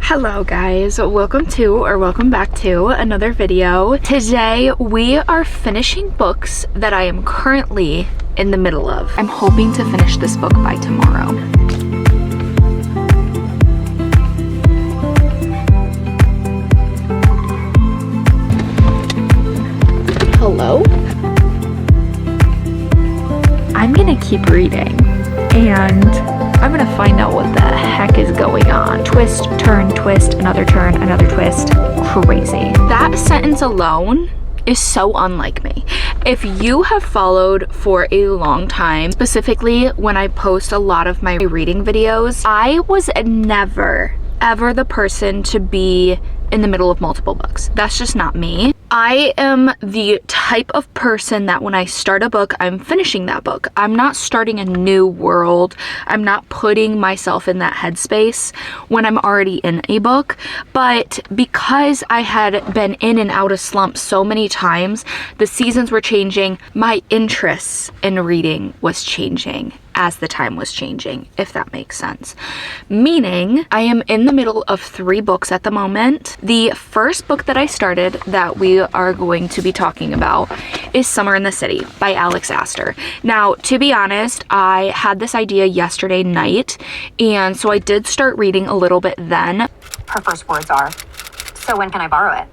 Hello guys, welcome back to another video. Today we are finishing books that I am currently in the middle of. I'm hoping to finish this book by tomorrow. Hello? I'm gonna keep reading and I'm gonna find out what the heck is going on. Twist, turn, another twist. Crazy. That sentence alone is so unlike me. If you have followed for a long time, specifically when I post a lot of my reading videos, I was never, ever the person to be in the middle of multiple books. That's just not me. I am the type of person that when I start a book, I'm finishing that book. I'm not starting a new world. I'm not putting myself in that headspace when I'm already in a book. But because I had been in and out of slumps so many times, the seasons were changing, my interests in reading was changing as the time was changing, if that makes sense. Meaning, I am in the middle of 3 books at the moment. The first book that I started that we are going to be talking about is Summer in the City by Alex Astor. Now, to be honest, I had this idea yesterday night, and so I did start reading a little bit then. Her first words are, "So when can I borrow it?"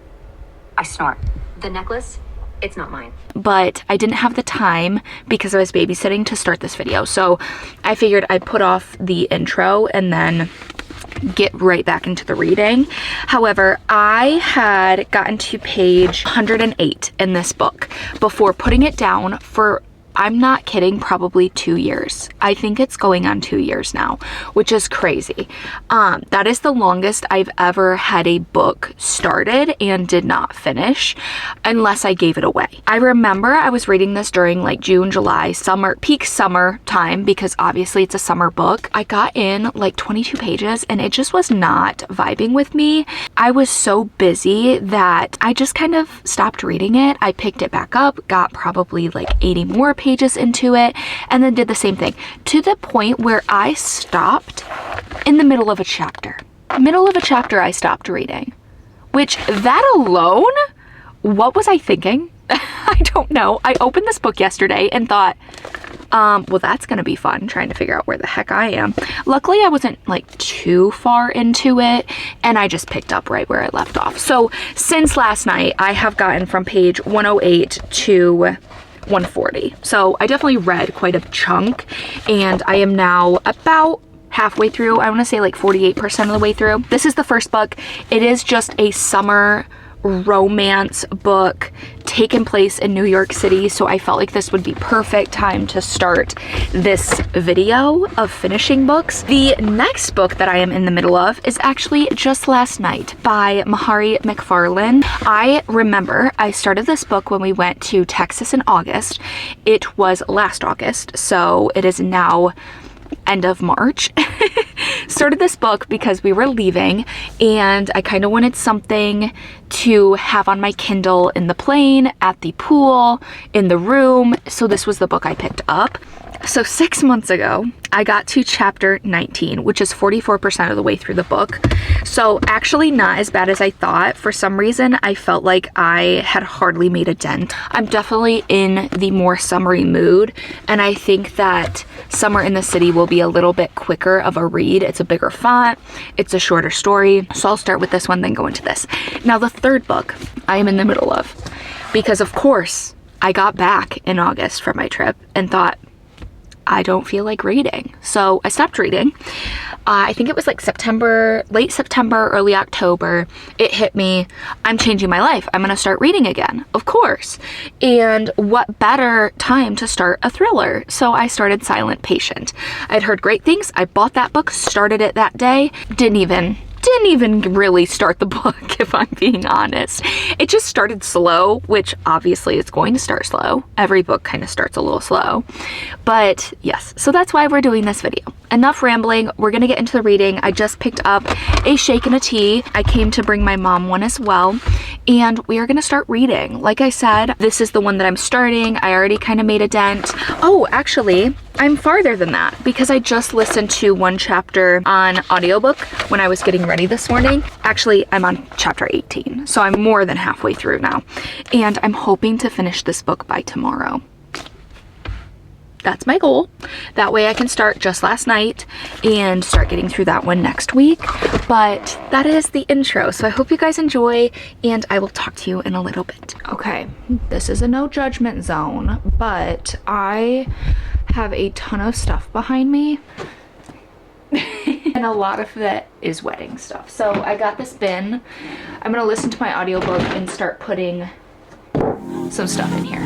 I snort. "The necklace? It's not mine." But I didn't have the time because I was babysitting to start this video. So I figured I'd put off the intro and then get right back into the reading. However, I had gotten to page 108 in this book before putting it down for, I'm not kidding, probably 2 years. I think it's going on 2 years now, which is crazy. That is the longest I've ever had a book started and did not finish unless I gave it away. I remember I was reading this during like June, July, summer, peak summer time, because obviously it's a summer book. I got in like 22 pages and it just was not vibing with me. I was so busy that I just kind of stopped reading it. I picked it back up, got probably like 80 more pages into it, and then did the same thing to the point where I stopped in the middle of a chapter. I stopped reading, which that alone, what was I thinking? I don't know. I opened this book yesterday and thought, well, that's gonna be fun, trying to figure out where the heck I am. Luckily, I wasn't like too far into it, and I just picked up right where I left off. So since last night, I have gotten from page 108 to 140. So I definitely read quite a chunk, and I am now about halfway through. I want to say like 48% of the way through. This is the first book. It is just a summer romance book taking place in New York City, so I felt like this would be perfect time to start this video of finishing books. The next book that I am in the middle of is actually Just Last Night by Mahari McFarlane. I remember I started this book when we went to Texas in August. It was last August, so it is now end of March. Started this book because we were leaving and I kind of wanted something to have on my Kindle in the plane, at the pool, in the room. So this was the book I picked up. So 6 months ago, I got to chapter 19, which is 44% of the way through the book. So actually not as bad as I thought. For some reason, I felt like I had hardly made a dent. I'm definitely in the more summery mood, and I think that Summer in the City will be a little bit quicker of a read. It's a bigger font, it's a shorter story. So I'll start with this one, then go into this. Now the third book I am in the middle of, because of course I got back in August from my trip and thought, I don't feel like reading. So I stopped reading. I think it was like September, late September, early October. It hit me, I'm changing my life. I'm gonna start reading again, of course. And what better time to start a thriller? So I started Silent Patient. I'd heard great things. I bought that book, started it that day, didn't even really start the book, if I'm being honest. It just started slow, which obviously it's going to start slow. Every book kind of starts a little slow. But yes, so that's why we're doing this video. Enough rambling, we're gonna get into the reading. I just picked up a shake and a tea. I came to bring my mom one as well, and we are gonna start reading. Like I said, this is the one that I'm starting. I already kind of made a dent. Oh, actually, I'm farther than that because I just listened to one chapter on audiobook when I was getting ready this morning. Actually, I'm on chapter 18, so I'm more than halfway through now. And I'm hoping to finish this book by tomorrow. That's my goal. That way I can start just last night and start getting through that one next week. But that is the intro. So I hope you guys enjoy, and I will talk to you in a little bit. Okay, this is a no judgment zone, but I have a ton of stuff behind me. And a lot of it is wedding stuff. So I got this bin. I'm gonna listen to my audiobook and start putting some stuff in here.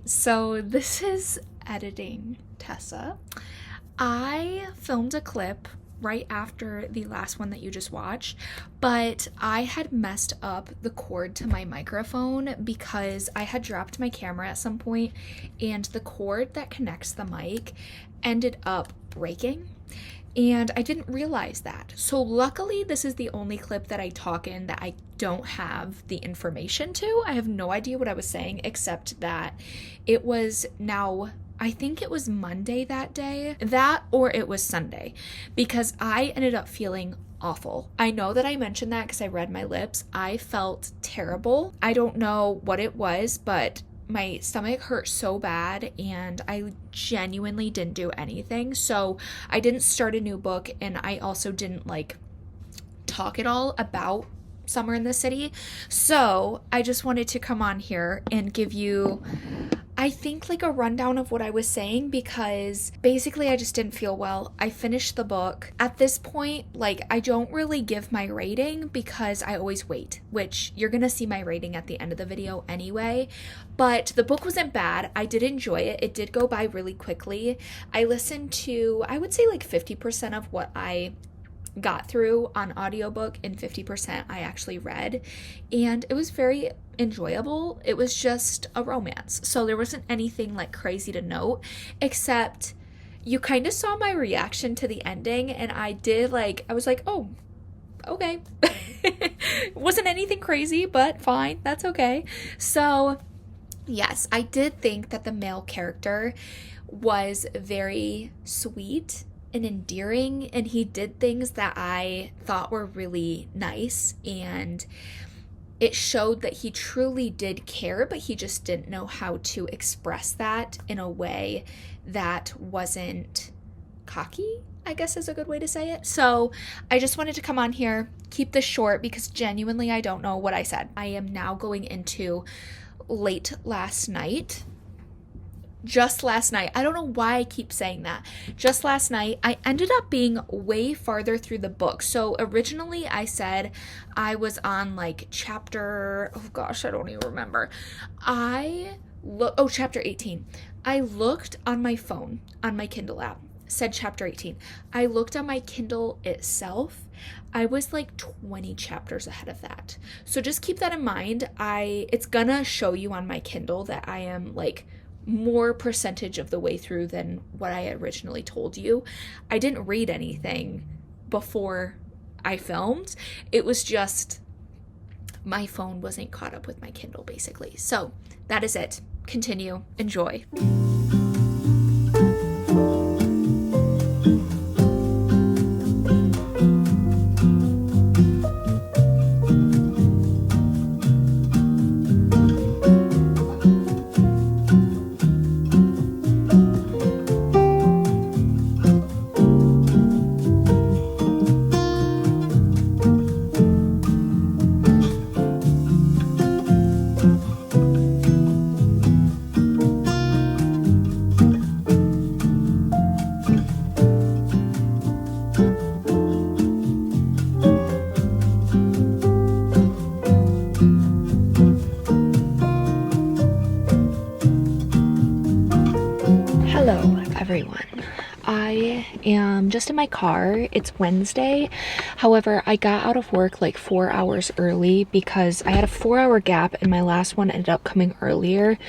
So this is editing Tessa. I filmed a clip right after the last one that you just watched, but I had messed up the cord to my microphone because I had dropped my camera at some point and the cord that connects the mic ended up breaking. And I didn't realize that. So luckily, this is the only clip that I talk in that I don't have the information to. I have no idea what I was saying, except that it was now, I think it was Monday that day, that or it was Sunday, because I ended up feeling awful. I know that I mentioned that because I read my lips. I felt terrible. I don't know what it was, but my stomach hurt so bad and I genuinely didn't do anything. So I didn't start a new book, and I also didn't talk at all about Summer in the City. So I just wanted to come on here and give you, I think, a rundown of what I was saying, because basically I just didn't feel well. I finished the book. At this point, I don't really give my rating because I always wait, which you're gonna see my rating at the end of the video anyway. But the book wasn't bad. I did enjoy it. It did go by really quickly. I listened to, I would say 50% of what I got through on audiobook and 50% I actually read, and it was very enjoyable. It was just a romance, so there wasn't anything crazy to note, except you kind of saw my reaction to the ending, and I did I was oh, okay. It wasn't anything crazy, but fine, that's okay. So yes, I did think that the male character was very sweet and endearing, and he did things that I thought were really nice, and it showed that he truly did care, but he just didn't know how to express that in a way that wasn't cocky, I guess is a good way to say it. So I just wanted to come on here, keep this short because genuinely I don't know what I said. I am now going into late last night. Just last night. I don't know why I keep saying that. Just last night, I ended up being way farther through the book. So originally I said I was on like chapter, oh gosh, I don't even remember. Chapter 18. I looked on my phone, on my Kindle app, said chapter 18. I looked on my Kindle itself. I was like 20 chapters ahead of that. So just keep that in mind. It's gonna show you on my Kindle that I am like more percentage of the way through than what I originally told you. I didn't read anything before I filmed. It was just my phone wasn't caught up with my Kindle basically. So that is it. Continue. Enjoy. Everyone, I am just in my car. It's Wednesday. However, I got out of work like 4 hours early because I had a 4-hour gap and my last one ended up coming earlier.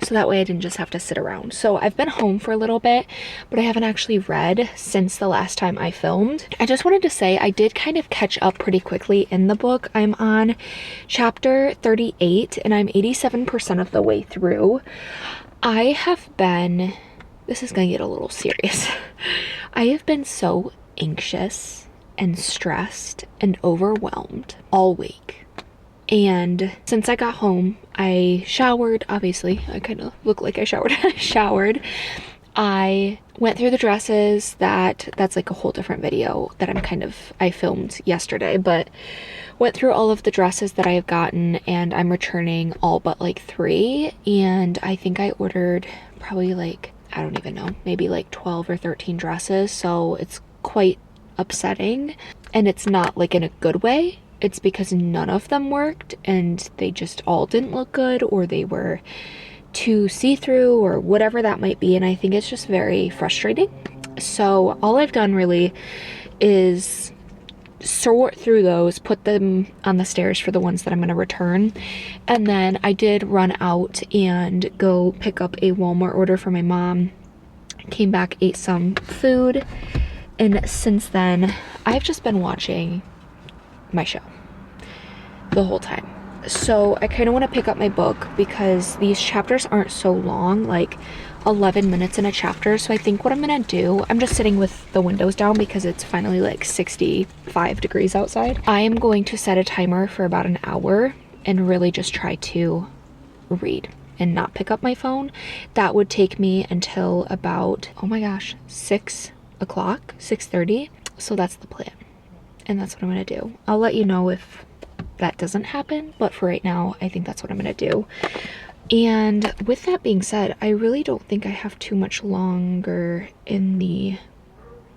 So that way I didn't just have to sit around. So I've been home for a little bit, but I haven't actually read since the last time I filmed. I just wanted to say I did kind of catch up pretty quickly in the book. I'm on chapter 38 and I'm 87% of the way through. This is gonna get a little serious. I have been so anxious and stressed and overwhelmed all week. And since I got home, I showered. Obviously, I kind of look like I showered. I showered. I went through the dresses. That's like a whole different video that I filmed yesterday, but went through all of the dresses that I have gotten, and I'm returning all but like 3. And I think I ordered probably like, I don't even know, maybe like 12 or 13 dresses. So it's quite upsetting, and it's not like in a good way. It's because none of them worked and they just all didn't look good, or they were too see-through or whatever that might be. And I think it's just very frustrating. So all I've done really is sort through those, put them on the stairs for the ones that I'm going to return. And then I did run out and go pick up a Walmart order for my mom. Came back, ate some food, and since then I've just been watching my show the whole time. So I kind of want to pick up my book because these chapters aren't so long, like 11 minutes in a chapter. So I think what I'm gonna do, I'm just sitting with the windows down because it's finally like 65 degrees outside. I am going to set a timer for about an hour and really just try to read and not pick up my phone. That would take me until about, oh my gosh, 6 o'clock, 6:30. So that's the plan. And that's what I'm gonna do. I'll let you know if that doesn't happen, but for right now, I think that's what I'm gonna do. And with that being said, I really don't think I have too much longer in the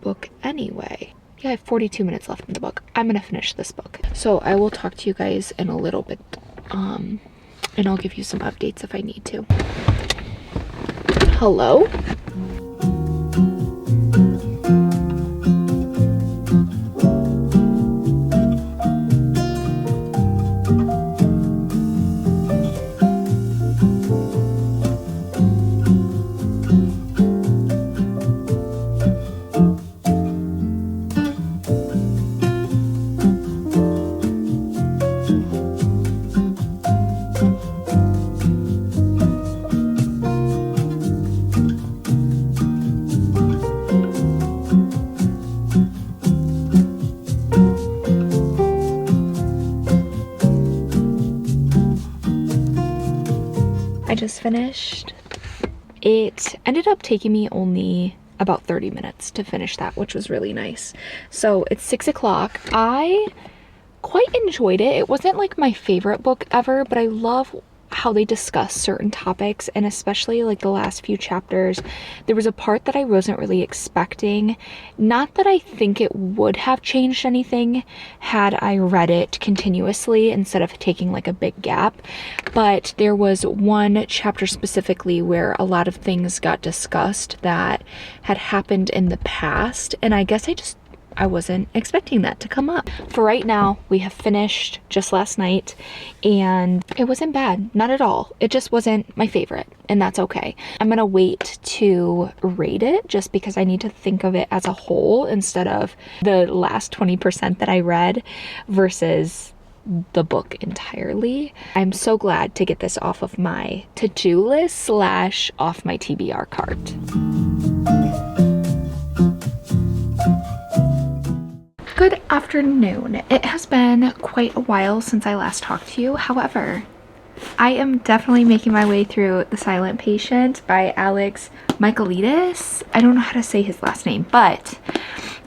book anyway. Yeah, I have 42 minutes left in the book. I'm gonna finish this book. So I will talk to you guys in a little bit, and I'll give you some updates if I need to. Hello? I just finished. It ended up taking me only about 30 minutes to finish that, which was really nice. So it's 6 o'clock. I quite enjoyed it. It wasn't like my favorite book ever, but I love how they discuss certain topics, and especially like the last few chapters, there was a part that I wasn't really expecting. Not that I think it would have changed anything had I read it continuously instead of taking like a big gap, but there was one chapter specifically where a lot of things got discussed that had happened in the past, and I guess I wasn't expecting that to come up. For right now, we have finished just last night, and it wasn't bad, not at all. It just wasn't my favorite, and that's okay. I'm gonna wait to rate it just because I need to think of it as a whole instead of the last 20% that I read versus the book entirely. I'm so glad to get this off of my to-do list / off my TBR cart. Good afternoon. It has been quite a while since I last talked to you. However, I am definitely making my way through The Silent Patient by Alex Michaelides. I don't know how to say his last name, but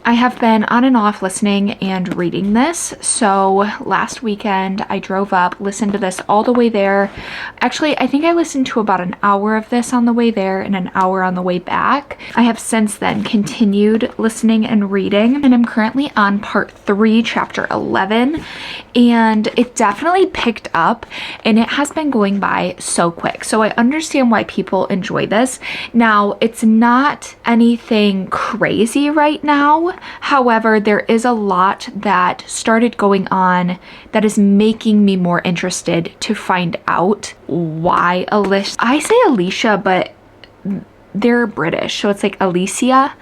I have been on and off listening and reading this. So last weekend I drove up, listened to this all the way there. Actually, I think I listened to about an hour of this on the way there and an hour on the way back. I have since then continued listening and reading, and I'm currently on part 3, chapter 11, and it definitely picked up, and it has been going by so quick. So I understand why people enjoy this. Now, it's not anything crazy right now. However, there is a lot that started going on that is making me more interested to find out why Alicia, I say Alicia, but they're British, so it's like Alicia,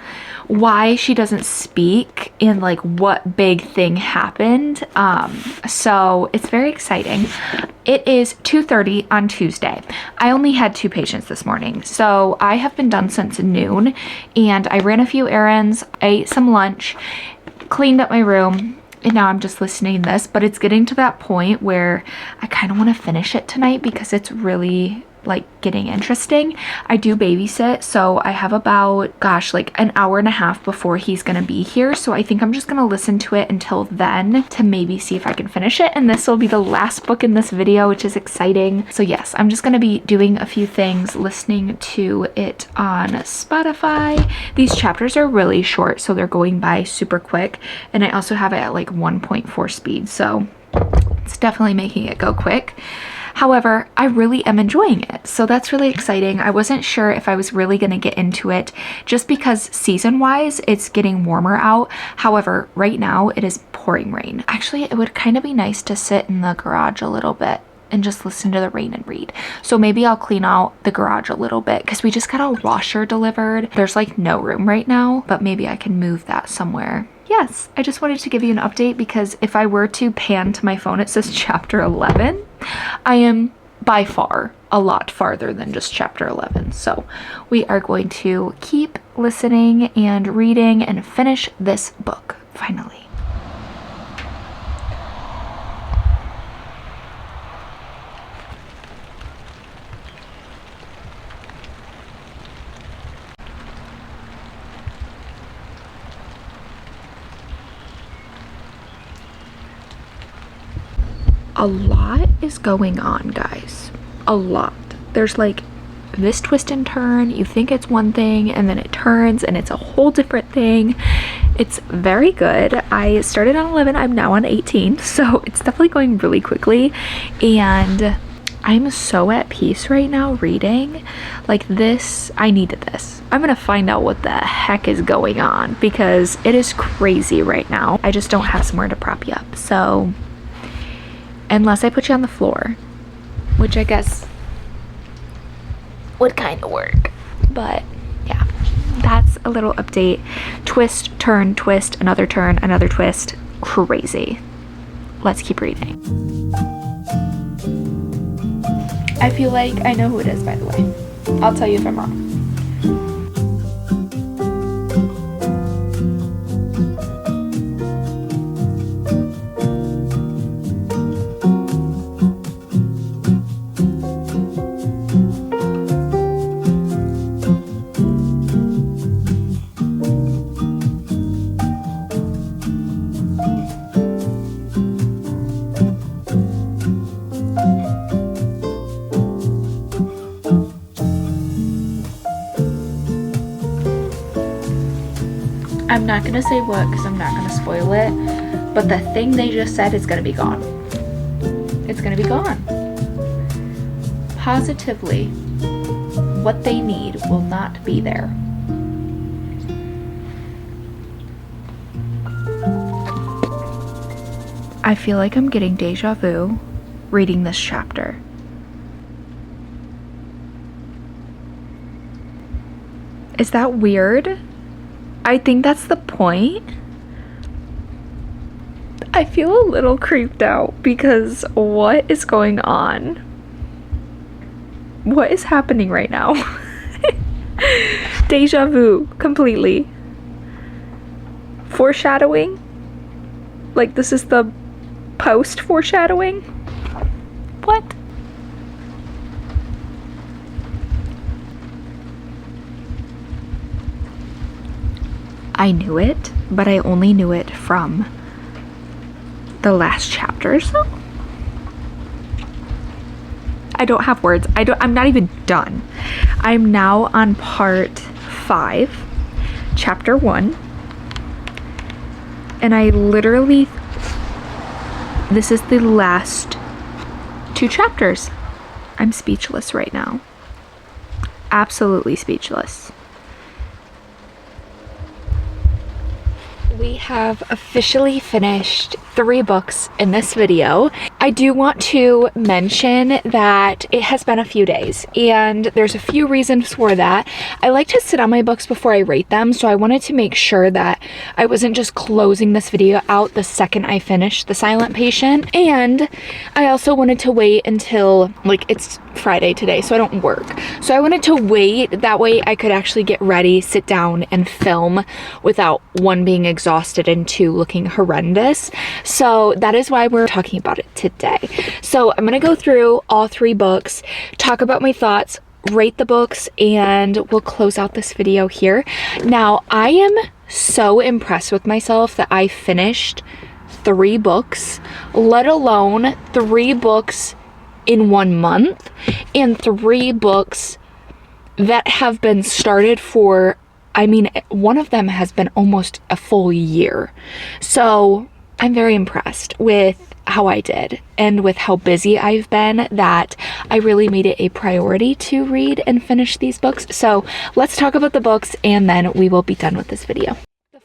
why she doesn't speak and like what big thing happened. So it's very exciting. It is 2:30 on Tuesday. I only had 2 patients this morning, so I have been done since noon, and I ran a few errands, ate some lunch, cleaned up my room, and now I'm just listening to this. But it's getting to that point where I kind of want to finish it tonight because it's really like getting interesting. I do babysit, so I have about, gosh, like an hour and a half before he's gonna be here. So I think I'm just gonna listen to it until then to maybe see if I can finish it. And this will be the last book in this video, which is exciting. So yes, I'm just gonna be doing a few things, listening to it on Spotify. These chapters are really short, so they're going by super quick. And I also have it at like 1.4 speed, so it's definitely making it go quick. However, I really am enjoying it, so that's really exciting. I wasn't sure if I was really going to get into it just because season-wise it's getting warmer out. However, right now it is pouring rain. Actually, it would kind of be nice to sit in the garage a little bit and just listen to the rain and read. So maybe I'll clean out the garage a little bit because we just got a washer delivered. There's like no room right now, but maybe I can move that somewhere. Yes, I just wanted to give you an update because if I were to pan to my phone, it says chapter 11. I am by far a lot farther than just chapter 11. So we are going to keep listening and reading and finish this book finally. A lot is going on, guys. A lot. There's like this twist and turn. You think it's one thing and then it turns and it's a whole different thing. It's very good. I started on 11. I'm now on 18. So it's definitely going really quickly. And I'm so at peace right now reading. Like this, I needed this. I'm gonna find out what the heck is going on because it is crazy right now. I just don't have somewhere to prop you up. So unless I put you on the floor, which I guess would kind of work. But yeah, that's a little update. Twist, turn, twist, another turn, another twist. Crazy. Let's keep reading. I feel like I know who it is, by the way. I'll tell you if I'm wrong. I'm not gonna say what because I'm not gonna spoil it, but the thing they just said is gonna be gone. It's gonna be gone. Positively, what they need will not be there. I feel like I'm getting deja vu reading this chapter. Is that weird? I think that's the point. I feel a little creeped out because what is going on? What is happening right now? Deja vu, completely. Foreshadowing? Like this is the post foreshadowing? What? I knew it, but I only knew it from the last chapter or so. I don't have words. I'm not even done. I'm now on part 5, chapter 1. And I literally, this is the last 2 chapters. I'm speechless right now. Absolutely speechless. We have officially finished 3 books in this video. I do want to mention that it has been a few days and there's a few reasons for that. I like to sit on my books before I rate them, so I wanted to make sure that I wasn't just closing this video out the second I finished The Silent Patient. And I also wanted to wait until, like, it's Friday today, so I don't work. So I wanted to wait, that way I could actually get ready, sit down and film without 1 being exhausted and 2 looking horrendous. So that is why we're talking about it today. So I'm gonna go through all 3 books, talk about my thoughts, rate the books, and we'll close out this video here. Now, I am so impressed with myself that I finished 3 books, let alone 3 books in 1 month, and 3 books that have been started for, I mean, one of them has been almost a full year. So I'm very impressed with how I did and with how busy I've been, that I really made it a priority to read and finish these books. So let's talk about the books and then we will be done with this video.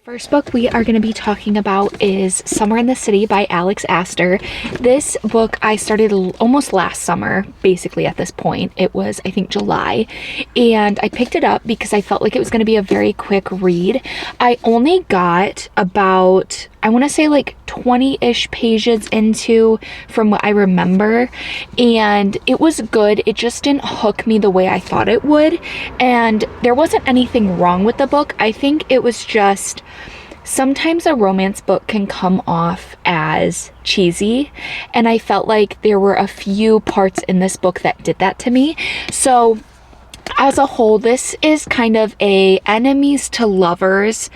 First book we are going to be talking about is Somewhere in the City by Alex Astor. This book I started almost last summer, basically at this point. It was, I think, July, and I picked it up because I felt like it was going to be a very quick read. I only got about, I want to say like 20-ish pages into from what I remember, and it was good. It just didn't hook me the way I thought it would, and there wasn't anything wrong with the book. I think it was just sometimes a romance book can come off as cheesy, and I felt like there were a few parts in this book that did that to me. So as a whole, this is kind of a enemies to lovers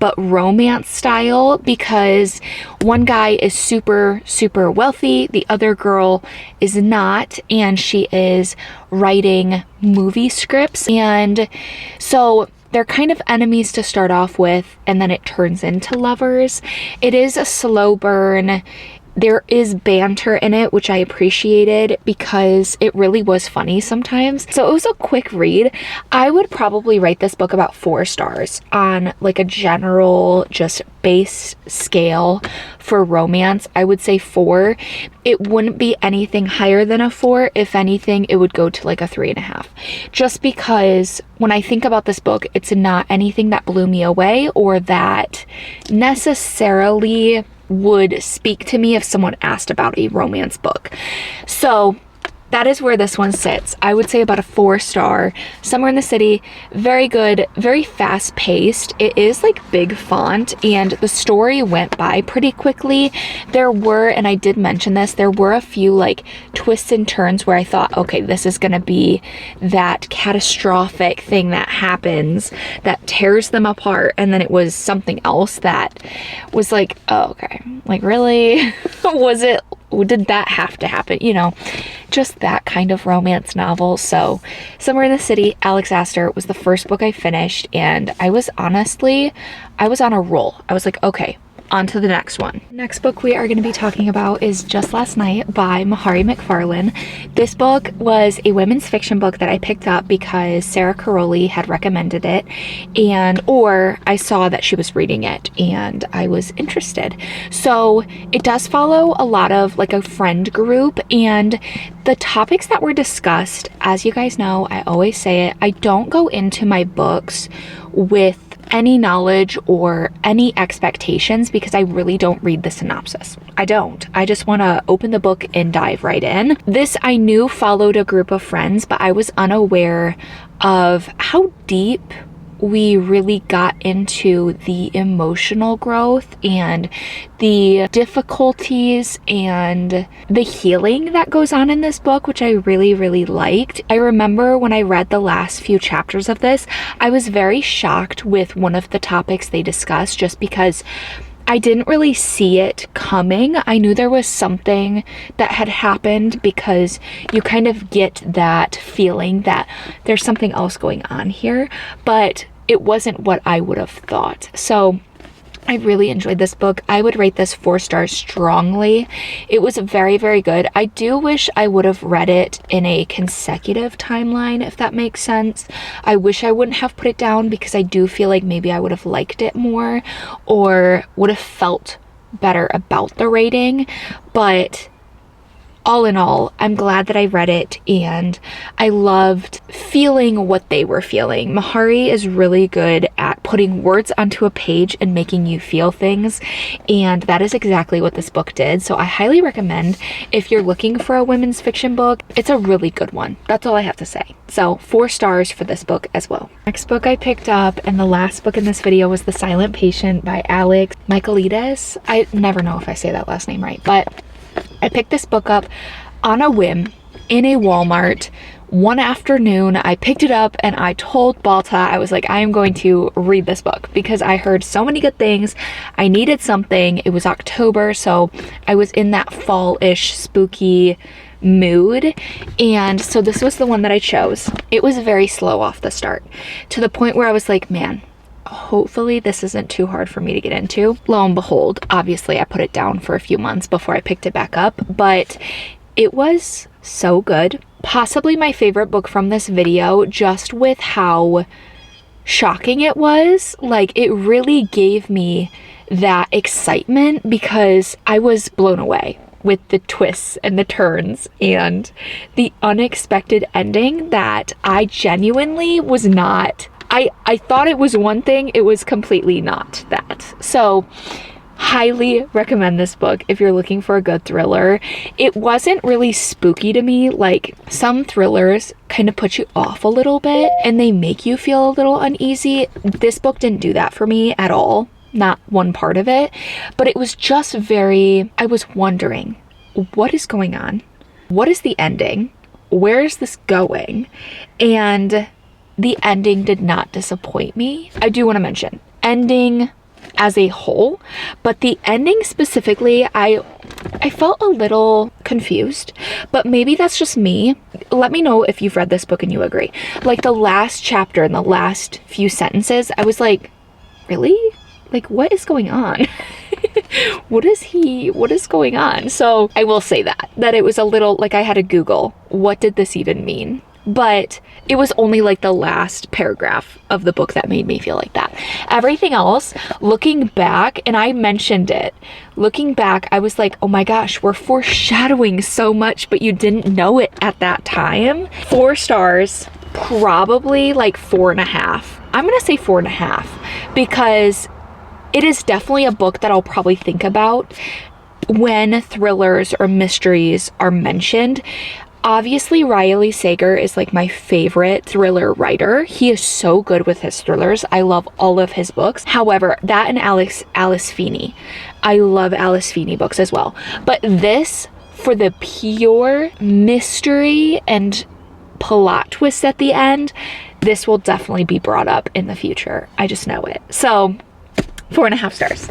but romance style, because one guy is super wealthy, the other girl is not, and she is writing movie scripts, and so they're kind of enemies to start off with, and then it turns into lovers. It is a slow burn. There is banter in it, which I appreciated because it really was funny sometimes. So it was a quick read. I would probably rate this book about 4 stars on like a general just base scale for romance. I would say 4. It wouldn't be anything higher than a 4. If anything, it would go to like a 3.5. Just because when I think about this book, it's not anything that blew me away or that necessarily would speak to me if someone asked about a romance book. So that is where this one sits. I would say about a 4 star. Somewhere in the City, very good, very fast paced. It is like big font, and the story went by pretty quickly. There were, and I did mention this, there were a few like twists and turns where I thought, okay, this is gonna be that catastrophic thing that happens that tears them apart, and then it was something else that was like, oh, okay, like really? Did that have to happen? You know, just that kind of romance novel. So Somewhere in the City, Alex Astor was the first book I finished, and I was on a roll. I was like, okay, on to the next one. Next book we are going to be talking about is Just Last Night by Mahari McFarlane. This book was a women's fiction book that I picked up because Sarah Caroli had recommended it, or I saw that she was reading it and I was interested. So it does follow a lot of like a friend group, and the topics that were discussed, as you guys know, I always say it, I don't go into my books with any knowledge or any expectations because I really don't read the synopsis. I don't. I just want to open the book and dive right in. This I knew followed a group of friends, but I was unaware of how deep we really got into the emotional growth and the difficulties and the healing that goes on in this book, which I really, really liked. I remember when I read the last few chapters of this, I was very shocked with one of the topics they discussed just because I didn't really see it coming. I knew there was something that had happened because you kind of get that feeling that there's something else going on here, but it wasn't what I would have thought. So I really enjoyed this book. I would rate this 4 stars strongly. It was very, very good. I do wish I would have read it in a consecutive timeline, if that makes sense. I wish I wouldn't have put it down because I do feel like maybe I would have liked it more or would have felt better about the rating. But all in all, I'm glad that I read it and I loved feeling what they were feeling. Mahari is really good at putting words onto a page and making you feel things, and that is exactly what this book did. So I highly recommend if you're looking for a women's fiction book, it's a really good one. That's all I have to say. So 4 stars for this book as well. Next book I picked up, and the last book in this video, was The Silent Patient by Alex Michaelides. I never know if I say that last name right, but I picked this book up on a whim in a Walmart one afternoon. I picked it up and I told Balta, I was like, I am going to read this book because I heard so many good things. I needed something. It was October, so I was in that fall-ish spooky mood, and so this was the one that I chose. It was very slow off the start to the point where I was like, man, hopefully this isn't too hard for me to get into. Lo and behold, obviously I put it down for a few months before I picked it back up, but it was so good. Possibly my favorite book from this video, just with how shocking it was. Like, it really gave me that excitement because I was blown away with the twists and the turns and the unexpected ending that I genuinely was not. I thought it was one thing, it was completely not that. So highly recommend this book if you're looking for a good thriller. It wasn't really spooky to me. Like, some thrillers kind of put you off a little bit and they make you feel a little uneasy. This book didn't do that for me at all. Not one part of it. But it was just I was wondering, what is going on? What is the ending? Where is this going? And the ending did not disappoint me. I do want to mention ending as a whole, but the ending specifically, I felt a little confused, but maybe that's just me. Let me know if you've read this book and you agree. Like, the last chapter and the last few sentences, I was like, really? Like, what is going on? What is going on? So I will say that it was a little, like, I had to Google, what did this even mean? But it was only like the last paragraph of the book that made me feel like that. Everything else, looking back, and I mentioned it, looking back, I was like, oh my gosh, we're foreshadowing so much, but you didn't know it at that time. 4 stars, probably like 4.5. I'm gonna say 4.5 because it is definitely a book that I'll probably think about when thrillers or mysteries are mentioned. Obviously, Riley Sager is like my favorite thriller writer. He is so good with his thrillers. I love all of his books. However, that and Alice Feeney. I love Alice Feeney books as well. But this, for the pure mystery and plot twist at the end, this will definitely be brought up in the future. I just know it. So 4.5 stars.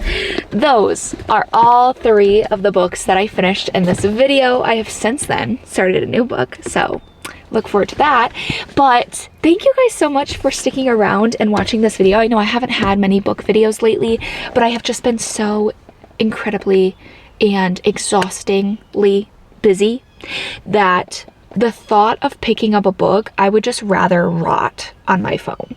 Those are all 3 of the books that I finished in this video. I have since then started a new book, so look forward to that. But thank you guys so much for sticking around and watching this video. I know I haven't had many book videos lately, but I have just been so incredibly and exhaustingly busy that the thought of picking up a book, I would just rather rot on my phone.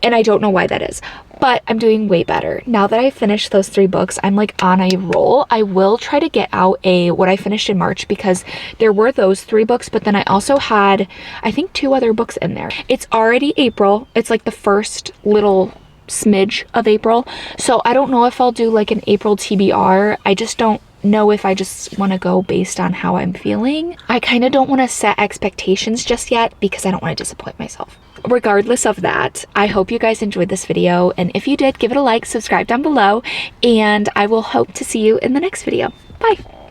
And I don't know why that is, but I'm doing way better. Now that I finished those 3 books, I'm like on a roll. I will try to get out what I finished in March, because there were those 3 books, but then I also had, I think, 2 other books in there. It's already April. It's like the first little smidge of April. So I don't know if I'll do like an April TBR. I just don't know if I just want to go based on how I'm feeling. I kind of don't want to set expectations just yet because I don't want to disappoint myself. Regardless of that, I hope you guys enjoyed this video, and if you did, give it a like, subscribe down below, and I will hope to see you in the next video. Bye.